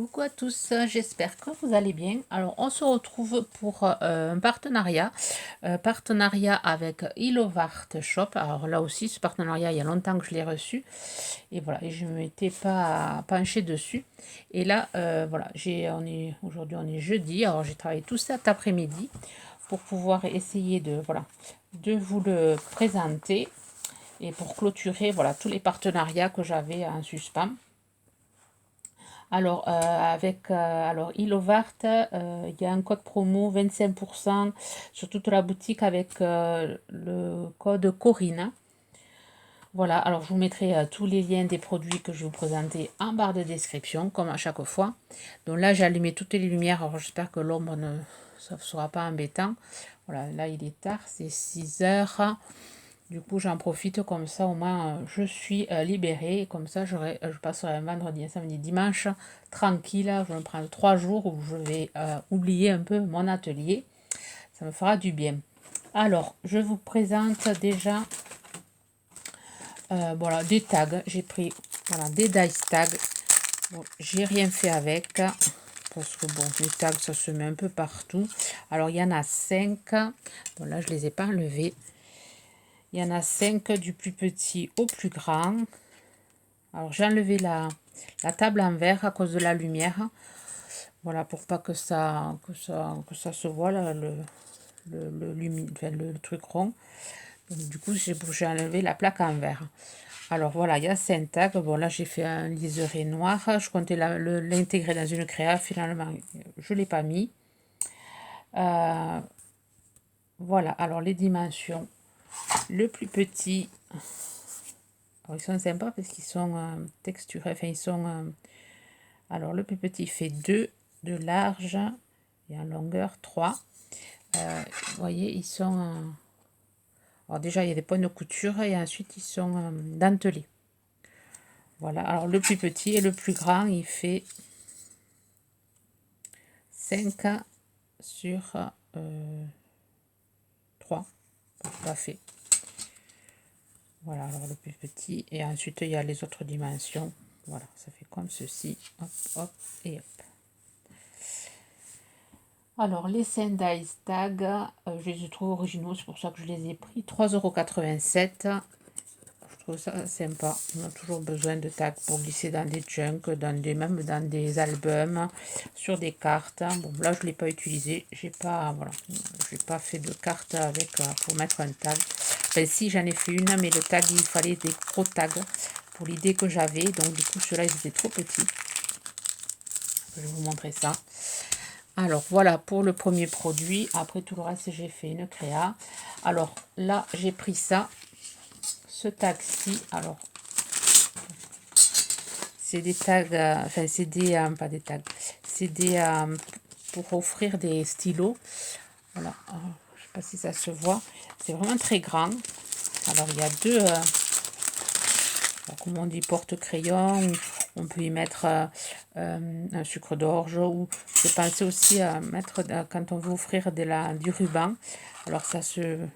Coucou à tous, j'espère que vous allez bien. Alors, on se retrouve pour un partenariat, avec Ilovart Shop. Alors là aussi, ce partenariat, il y a longtemps que je l'ai reçu. Et voilà, et je ne m'étais pas penchée dessus. Et là, voilà, aujourd'hui, on est jeudi. Alors, j'ai travaillé tout cet après-midi pour pouvoir essayer de vous le présenter et pour clôturer, voilà, tous les partenariats que j'avais en suspens. Alors, Ilovart, il y a un code promo 25% sur toute la boutique avec le code Corinne. Voilà, alors je vous mettrai tous les liens des produits que je vais vous présenter en barre de description, comme à chaque fois. Donc là, j'ai allumé toutes les lumières, alors j'espère que l'ombre ne sera pas embêtant. Voilà, là il est tard, c'est 6 heures. Du coup, j'en profite comme ça, au moins, je suis libérée. Et comme ça, je passerai un vendredi, un samedi, dimanche, tranquille. Je me prends 3 jours où je vais oublier un peu mon atelier. Ça me fera du bien. Alors, je vous présente déjà voilà, des tags. J'ai pris des dice tags. Bon, j'ai rien fait avec. Parce que bon, les tags, ça se met un peu partout. Alors, il y en a 5. Bon, là, je ne les ai pas enlevés. Il y en a 5 du plus petit au plus grand. Alors j'ai enlevé la table en verre à cause de la lumière. Voilà, pour pas que ça se voit là, le truc rond. Donc, du coup, j'ai enlevé la plaque en verre. Alors voilà, il y a 5 tags. Bon, là j'ai fait un liseré noir. Je comptais l'intégrer dans une créa. Finalement, je ne l'ai pas mis. Voilà, alors les dimensions. Le plus petit, alors, ils sont sympas parce qu'ils sont texturés, enfin ils sont... alors le plus petit fait 2 de large et en longueur 3. Vous voyez, ils sont... alors déjà, il y a des points de couture et ensuite ils sont dentelés. Voilà, alors le plus petit et le plus grand, il fait 5 sur 3. Tout à fait. Voilà, alors le plus petit. Et ensuite, il y a les autres dimensions. Voilà, ça fait comme ceci. Hop, hop et hop. Alors, les Dice tags, je les trouve originaux, c'est pour ça que je les ai pris. 3,87 €. Je trouve ça sympa. On a toujours besoin de tags pour glisser dans des junks, même dans des albums, sur des cartes. Bon, là, je ne l'ai pas utilisé. J'ai pas fait de carte avec pour mettre un tag. Enfin, si, j'en ai fait une, mais le tag, il fallait des gros tags pour l'idée que j'avais. Donc, du coup, ceux-là, ils étaient trop petits. Je vais vous montrer ça. Alors voilà pour le premier produit. Après tout le reste, j'ai fait une créa. Alors là, j'ai pris ce tag-ci. Alors c'est des tags, enfin c'est des pas des tags, c'est des pour offrir des stylos. Voilà, je sais pas si ça se voit. C'est vraiment très grand. Alors il y a deux, comme on dit, porte-crayon. On peut y mettre un sucre d'orge, ou je pensais aussi à mettre, quand on veut offrir du ruban. Alors ça se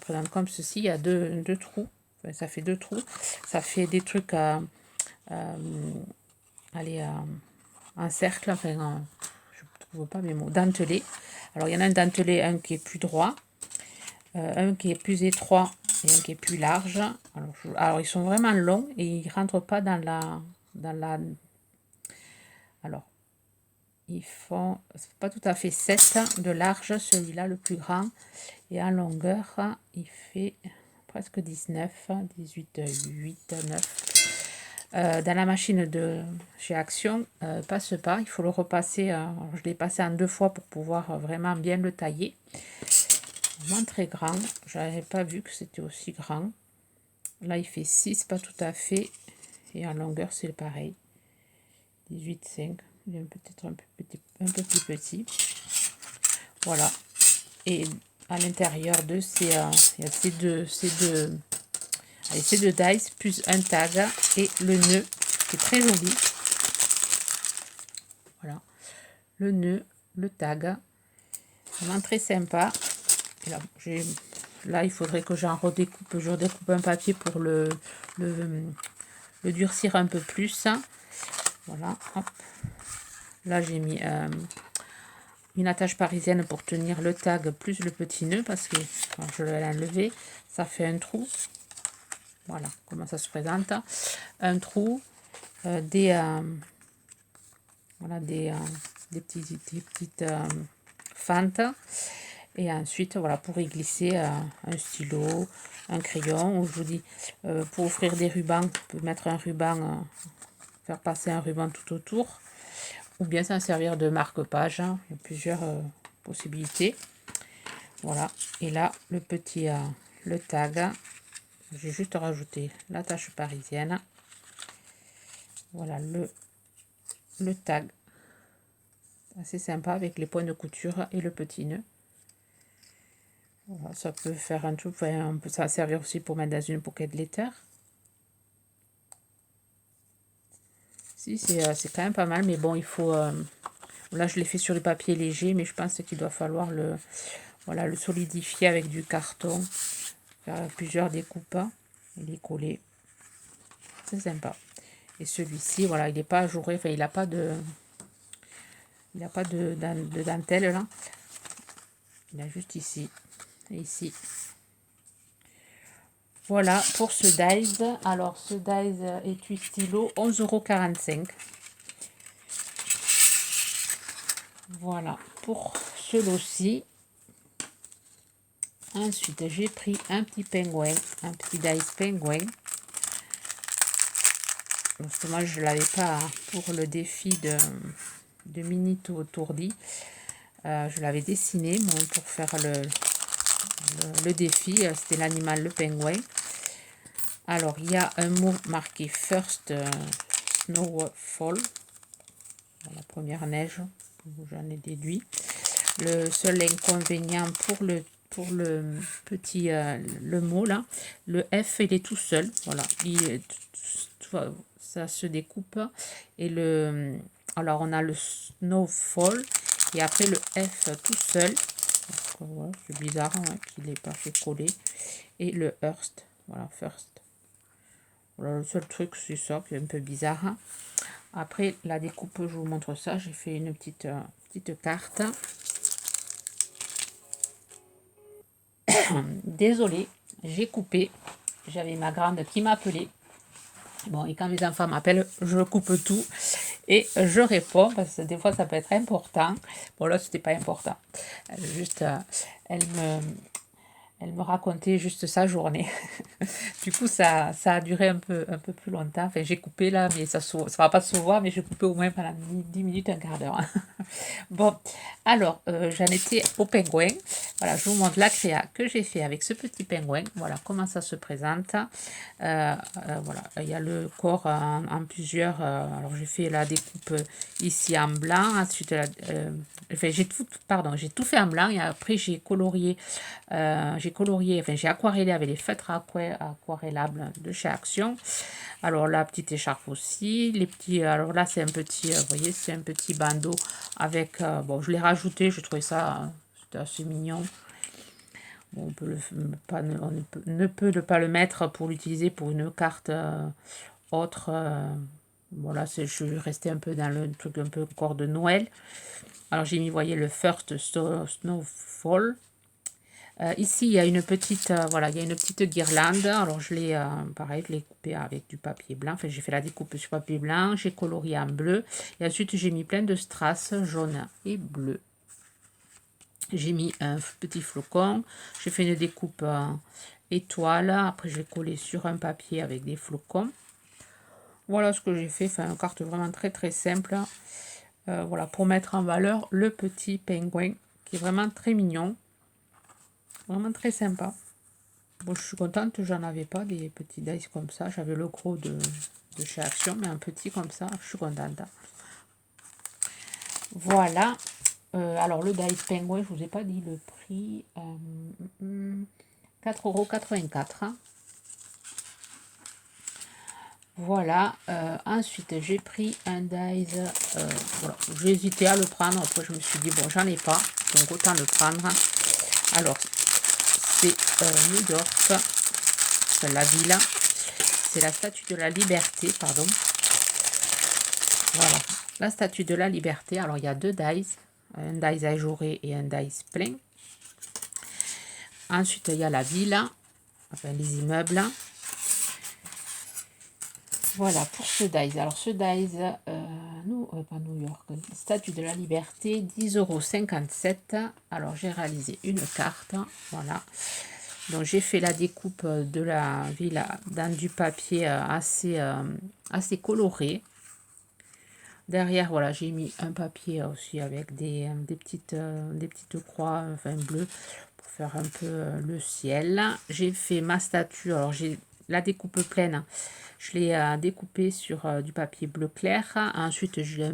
présente comme ceci. Il y a deux trous. Enfin, ça fait 2 trous. Ça fait des trucs en cercle. Enfin, je ne trouve pas mes mots. Dentelé. Alors il y en a un dentelé, un qui est plus droit, un qui est plus étroit et un qui est plus large. Alors ils sont vraiment longs et ils rentrent pas dans la alors ils font pas tout à fait 7 de large, celui-là le plus grand, et en longueur il fait presque 18, 8, 9. Dans la machine de chez Action, passe pas, il faut le repasser. Je l'ai passé en 2 fois pour pouvoir vraiment bien le tailler. Vraiment très grand, je n'avais pas vu que c'était aussi grand. Là il fait 6, pas tout à fait, et en longueur c'est pareil, 18,5. Il est peut-être un peu plus petit. Voilà, et à l'intérieur de il y a ces deux dice plus un tag et le nœud qui est très joli. Voilà, le nœud, le tag, vraiment très sympa. Et là il faudrait que je redécoupe un papier pour le durcir un peu plus. Voilà, hop. Là, j'ai mis une attache parisienne pour tenir le tag plus le petit nœud, parce que quand je l'ai enlevé, ça fait un trou. Voilà comment ça se présente. Un trou, voilà, des petites fentes. Et ensuite, voilà, pour y glisser un stylo, un crayon, ou je vous dis, pour offrir des rubans, on peut mettre un ruban, faire passer un ruban tout autour, ou bien s'en servir de marque-page, hein. Il y a plusieurs possibilités. Voilà, et là, le tag, j'ai juste rajouté l'attache parisienne. Voilà, le tag, assez sympa avec les points de couture et le petit nœud. Voilà, ça peut faire un truc, on peut s'en servir aussi pour mettre dans une pocket letter. Si, c'est quand même pas mal, mais bon, il faut... là, je l'ai fait sur le papier léger, mais je pense qu'il doit falloir voilà, le solidifier avec du carton, faire plusieurs découpes et les coller. C'est sympa. Et celui-ci, voilà, il n'est pas ajouré, enfin, il n'a pas de... Il n'a pas de dentelle, là. Il a juste ici et ici. Voilà pour ce dies. Alors, ce dies étui stylo, 11,45 €. Voilà pour ce lot-ci. Ensuite, j'ai pris un petit pingouin, un petit dies pingouin. Parce que moi, je ne l'avais pas pour le défi de Minito Tourdi. Je l'avais dessiné pour faire le défi. C'était l'animal, le pingouin. Alors, il y a un mot marqué First Snowfall. La première neige, j'en ai déduit. Le seul inconvénient pour le petit le mot là, le F il est tout seul. Voilà, ça se découpe. Et alors on a le Snowfall et après le F tout seul. Voilà, c'est bizarre hein, qu'il n'ait pas fait coller. Et le First, voilà, First. Voilà, le seul truc c'est ça qui est un peu bizarre. Hein. Après la découpe, je vous montre ça. J'ai fait une petite carte. Désolée, j'ai coupé. J'avais ma grande qui m'appelait. Bon, et quand mes enfants m'appellent, je coupe tout et je réponds parce que des fois ça peut être important. Bon, là, c'était pas important. Elle me racontait juste sa journée. Du coup, ça a duré un peu plus longtemps. Enfin, j'ai coupé là, mais ça va pas se voir, mais j'ai coupé au moins pendant 10 minutes, un quart d'heure. Bon, alors, j'en étais au pingouin. Voilà, je vous montre la créa que j'ai fait avec ce petit pingouin. Voilà comment ça se présente. Voilà, il y a le corps en plusieurs. Alors, j'ai fait la découpe ici en blanc. Ensuite, enfin, j'ai tout fait en blanc et après j'ai colorié, enfin j'ai aquarellé avec les feutres aquarellables de chez Action. Alors la petite écharpe aussi, les petits, alors là c'est un petit, vous voyez, c'est un petit bandeau avec, bon je l'ai rajouté, je trouvais ça, c'était assez mignon. Bon, on ne peut pas le mettre pour l'utiliser pour une carte autre. Voilà, je suis restée un peu dans le truc un peu encore de Noël. Alors j'ai mis, vous voyez, le First Snowfall. Ici, il y a une petite, voilà, il y a une petite guirlande. Alors je l'ai, pareil, je l'ai coupé avec du papier blanc. Enfin, j'ai fait la découpe sur papier blanc. J'ai colorié en bleu. Et ensuite, j'ai mis plein de strass jaune et bleu. J'ai mis un petit flocon. J'ai fait une découpe étoile. Après, j'ai collé sur un papier avec des flocons. Voilà ce que j'ai fait. Enfin, une carte vraiment très très simple. Voilà, pour mettre en valeur le petit pingouin qui est vraiment très mignon. Vraiment très sympa. Bon, je suis contente, j'en avais pas des petits dice comme ça. J'avais le gros de chez Action, mais un petit comme ça, je suis contente. Voilà. Alors, le dice pingouin, je vous ai pas dit le prix. 4,84 €. Voilà. Ensuite, j'ai pris un dice. Voilà. J'ai hésité à le prendre. Après, je me suis dit, bon, j'en ai pas. Donc, autant le prendre. Alors, c'est New York. La ville. C'est la statue de la liberté, pardon. Voilà. la Statue de la Liberté. Alors, il y a deux dies, un dies ajouré et un dies plein. Ensuite, il y a la ville, enfin les immeubles. Voilà pour ce dies. Alors, ce dies, pas New York, Statue de la Liberté, 10,57 €. Alors, j'ai réalisé une carte. Voilà. Donc, j'ai fait la découpe de la ville dans du papier assez coloré. Derrière, voilà, j'ai mis un papier aussi avec des petites croix, enfin bleues, pour faire un peu le ciel. J'ai fait ma statue, alors j'ai la découpe pleine, je l'ai découpée sur du papier bleu clair. Ensuite, je l'ai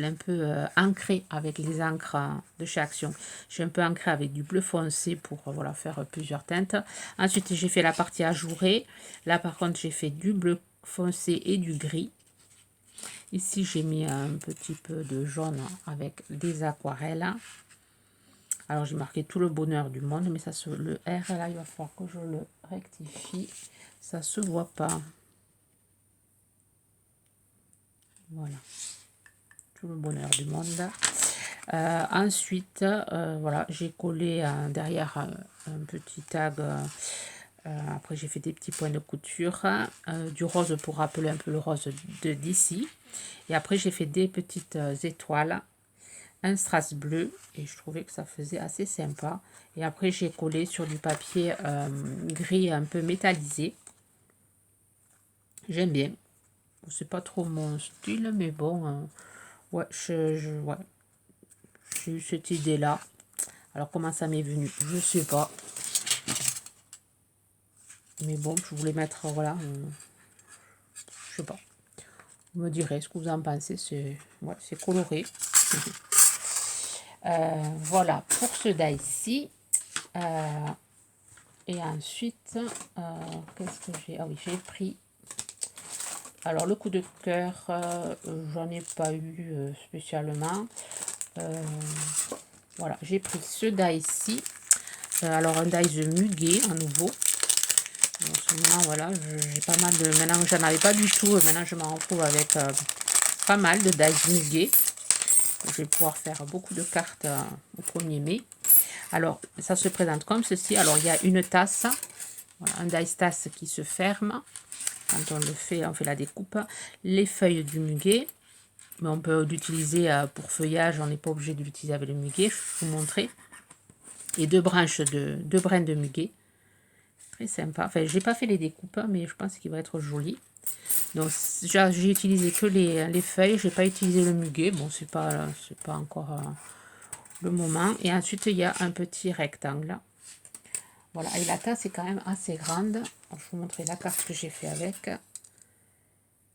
un peu ancré avec les encres de chez Action. J'ai un peu ancré avec du bleu foncé pour voilà, faire plusieurs teintes. Ensuite, j'ai fait la partie ajourée. Là, par contre, j'ai fait du bleu foncé et du gris. Ici, j'ai mis un petit peu de jaune avec des aquarelles. Alors, j'ai marqué tout le bonheur du monde, mais ça le R, là, il va falloir que je le rectifie. Ça se voit pas. Voilà. Tout le bonheur du monde. Ensuite, voilà, j'ai collé derrière un petit tag. Après, j'ai fait des petits points de couture, du rose pour rappeler un peu le rose d'ici. Et après, j'ai fait des petites étoiles, un strass bleu, et je trouvais que ça faisait assez sympa. Et après, j'ai collé sur du papier gris un peu métallisé. J'aime bien. C'est pas trop mon style, mais bon, ouais, ouais, j'ai eu cette idée-là. Alors, comment ça m'est venu? Je sais pas. Mais bon, je voulais mettre, voilà, je sais pas. Vous me direz ce que vous en pensez. C'est ouais, c'est coloré. Voilà pour ce die-ci. Et ensuite, qu'est-ce que j'ai? Ah oui, j'ai pris. Alors, le coup de cœur, j'en ai pas eu spécialement. Voilà, j'ai pris ce die-ci. Alors, un die muguet à nouveau. En ce moment, voilà, j'ai pas mal de. Maintenant, j'en avais pas du tout. Maintenant, je m'en retrouve avec pas mal de dice muguet. Je vais pouvoir faire beaucoup de cartes au 1er mai. Alors, ça se présente comme ceci. Alors, il y a une tasse, voilà, un dice tasse qui se ferme. Quand on le fait, on fait la découpe. Les feuilles du muguet. Mais on peut l'utiliser pour feuillage. On n'est pas obligé de l'utiliser avec le muguet. Je vais vous montrer. Et deux brins de muguet. Très sympa. Enfin, j'ai pas fait les découpes, mais je pense qu'il va être joli. Donc, j'ai utilisé que les feuilles. J'ai pas utilisé le muguet. Bon, c'est pas encore le moment. Et ensuite, il y a un petit rectangle. Voilà. Et la tasse est quand même assez grande. Alors, je vais vous montrer la carte que j'ai fait avec.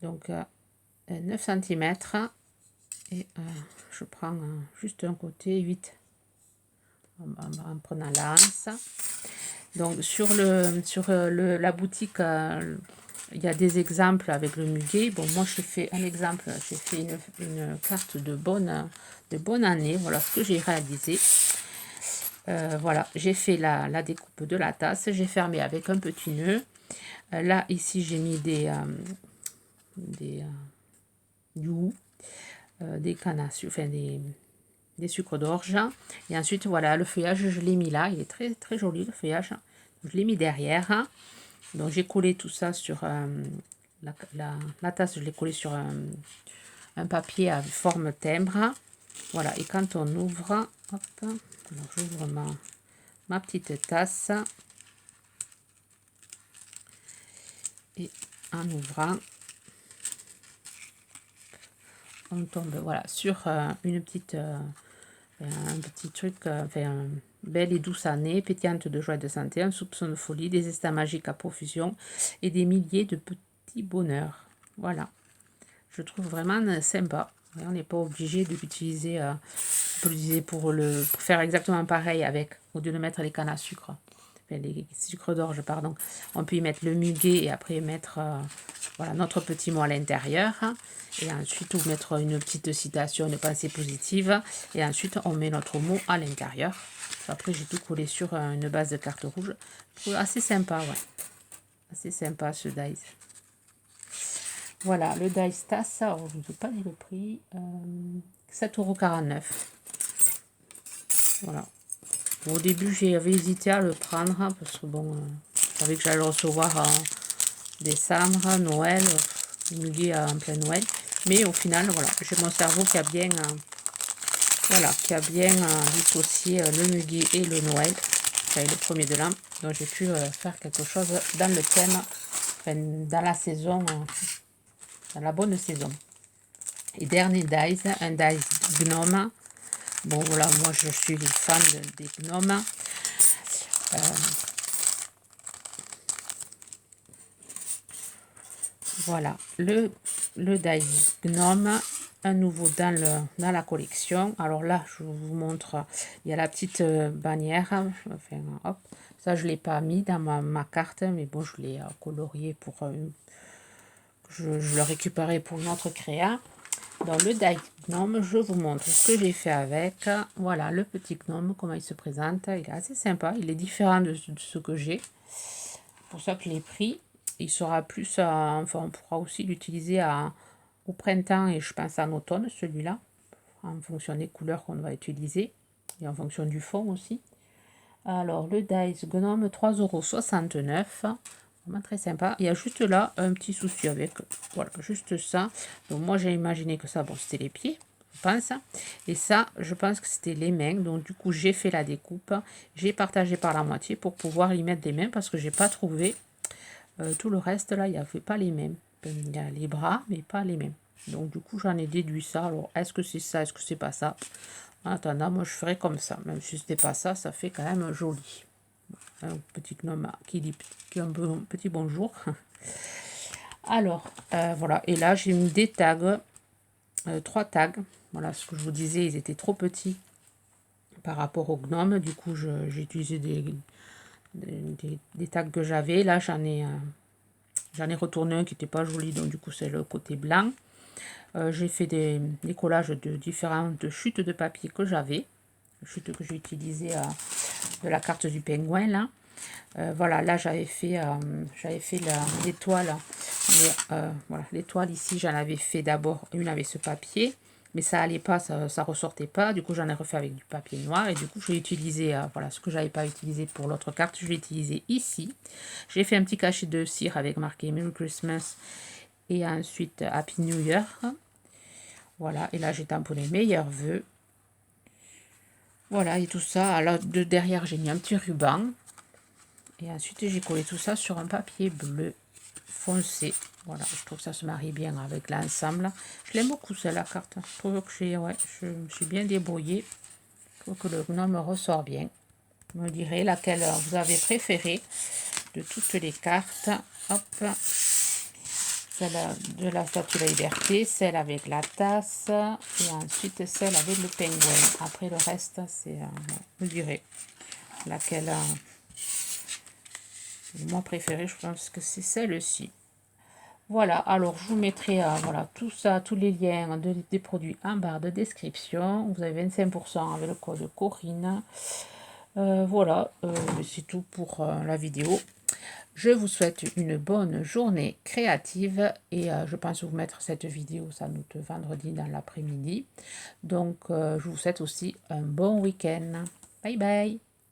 Donc, 9 cm. Et je prends juste un côté 8 en prenant la hanse. Donc sur la boutique, il y a des exemples avec le muguet. Bon, moi j'ai fait un exemple, j'ai fait une carte de bonne année. Voilà ce que j'ai réalisé. Voilà, j'ai fait la découpe de la tasse. J'ai fermé avec un petit nœud. Là, ici, j'ai mis du hou, des cannes à sucre, enfin des sucres d'orge. Et ensuite, voilà, le feuillage, je l'ai mis là. Il est très, très joli, le feuillage. Je l'ai mis derrière. Donc, j'ai collé tout ça sur la tasse. Je l'ai collé sur un papier à forme timbre. Voilà, et quand on ouvre, hop, alors j'ouvre ma petite tasse. Et en ouvrant, on tombe voilà, sur un petit truc, enfin, belle et douce année, pétillante de joie et de santé, un soupçon de folie, des instants magiques à profusion et des milliers de petits bonheurs. Voilà, je trouve vraiment sympa. On n'est pas obligé de l'utiliser, on peut l'utiliser pour faire exactement pareil avec, au lieu de mettre les cannes à sucre, enfin, les sucres d'orge, pardon. On peut y mettre le muguet et après mettre voilà, notre petit mot à l'intérieur. Et ensuite, on mettre une petite citation, une pensée positive. Et ensuite, on met notre mot à l'intérieur. Après, j'ai tout collé sur une base de carte rouge. Je trouve assez sympa, ouais. Assez sympa ce dice. Voilà, le Dice Tasse, alors je ne vous ai pas dit le prix, 7,49 €. Voilà. Bon, au début, j'avais hésité à le prendre, hein, parce que bon, je savais que j'allais le recevoir en décembre, Noël, le muguet en plein Noël. Mais au final, voilà, j'ai mon cerveau qui a bien, voilà, qui a bien dissocié le muguet et le Noël. C'est le premier de l'an. Donc j'ai pu faire quelque chose dans le thème, enfin, dans la saison, dans la bonne saison. Et dernier dice, un dice gnome. Bon voilà, moi je suis fan des gnomes. Voilà, le dice gnome, un nouveau dans la collection. Alors là, je vous montre, il y a la petite bannière. Enfin, hop, ça je ne l'ai pas mis dans ma carte, mais bon, je l'ai colorié pour... je le récupérais pour une autre créa. Dans le dice gnome, je vous montre ce que j'ai fait avec. Voilà, le petit gnome, comment il se présente. Il est assez sympa, il est différent de ce que j'ai. C'est pour ça que je l'ai pris. Il sera plus, enfin on pourra aussi l'utiliser au printemps et je pense en automne, celui-là, en fonction des couleurs qu'on va utiliser et en fonction du fond aussi. Alors le Dice Gnome, 3,69 €, vraiment très sympa. Il y a juste là un petit souci avec, voilà, juste ça. Donc moi j'ai imaginé que ça, bon, c'était les pieds, je pense, et ça je pense que c'était les mains. Donc du coup j'ai fait la découpe, j'ai partagé par la moitié pour pouvoir y mettre des mains parce que j'ai pas trouvé tout le reste là, il n'y avait pas les mêmes. Il y a les bras, mais pas les mêmes. Donc du coup, j'en ai déduit ça. Alors, est-ce que c'est ça, est-ce que c'est pas ça? En attendant, moi je ferais comme ça. Même si c'était pas ça, ça fait quand même joli. Un petit gnome qui un peu un petit bonjour. Alors, voilà. Et là, j'ai mis des tags, 3 tags. Voilà, ce que je vous disais, ils étaient trop petits par rapport au gnome. Du coup, j'ai utilisé des tags que j'avais. Là, j'en ai retourné un qui n'était pas joli, donc du coup c'est le côté blanc. J'ai fait des collages de différentes chutes de papier que j'avais, chutes que j'ai utilisées de la carte du pingouin là. Voilà, là j'avais fait l'étoile, mais voilà, l'étoile ici j'en avais fait d'abord une avec ce papier, mais ça allait pas, ça ressortait pas, du coup j'en ai refait avec du papier noir et du coup j'ai utilisé, voilà, ce que j'avais pas utilisé pour l'autre carte, je l'ai utilisé ici. J'ai fait un petit cachet de cire avec marqué Merry Christmas et ensuite Happy New Year. Voilà, et là j'ai tamponné meilleurs vœux. Voilà, et tout ça, alors de derrière j'ai mis un petit ruban. Et ensuite j'ai collé tout ça sur un papier bleu foncé. Voilà, je trouve que ça se marie bien avec l'ensemble. Je l'aime beaucoup celle-là, carte. Je trouve que je me suis bien débrouillée. Je trouve que le gnome ressort bien. Vous me direz laquelle vous avez préférée de toutes les cartes. Hop, celle de la Statue de la Liberté, celle avec la tasse et ensuite celle avec le pingouin. Après le reste, c'est, vous me direz laquelle moi préférée. Je pense que c'est celle-ci. Voilà, alors je vous mettrai voilà, tout ça, tous les liens des produits en barre de description. Vous avez 25% avec le code Corinne. Voilà, c'est tout pour la vidéo. Je vous souhaite une bonne journée créative et je pense vous mettre cette vidéo sans doute vendredi dans l'après-midi. Donc je vous souhaite aussi un bon week-end. Bye bye!